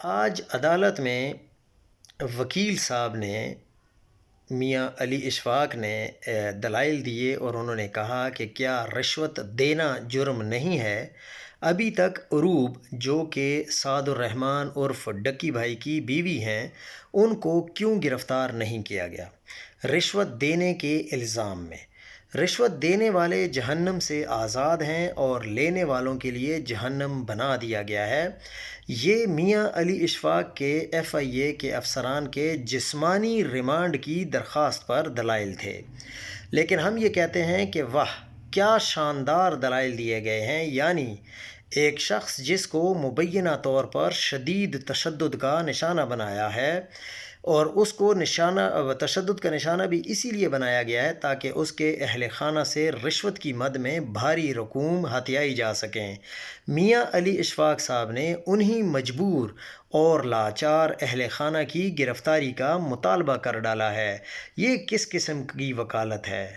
آج عدالت میں وکیل صاحب نے میاں علی اشفاق نے دلائل دیے اور انہوں نے کہا کہ کیا رشوت دینا جرم نہیں ہے؟ ابھی تک عروب جو کہ سعد الرحمن عرف ڈکی بھائی کی بیوی ہیں، ان کو کیوں گرفتار نہیں کیا گیا رشوت دینے کے الزام میں؟ رشوت دینے والے جہنم سے آزاد ہیں اور لینے والوں کے لیے جہنم بنا دیا گیا ہے۔ یہ میاں علی اشفاق کے ایف آئی اے کے افسران کے جسمانی ریمانڈ کی درخواست پر دلائل تھے، لیکن ہم یہ کہتے ہیں کہ واہ کیا شاندار دلائل دیے گئے ہیں، یعنی ایک شخص جس کو مبینہ طور پر شدید تشدد کا نشانہ بنایا ہے، اور اس کو تشدد کا نشانہ بھی اسی لیے بنایا گیا ہے تاکہ اس کے اہل خانہ سے رشوت کی مد میں بھاری رقوم ہتھیائی جا سکیں۔ میاں علی اشفاق صاحب نے انہی مجبور اور لاچار اہل خانہ کی گرفتاری کا مطالبہ کر ڈالا ہے۔ یہ کس قسم کی وکالت ہے؟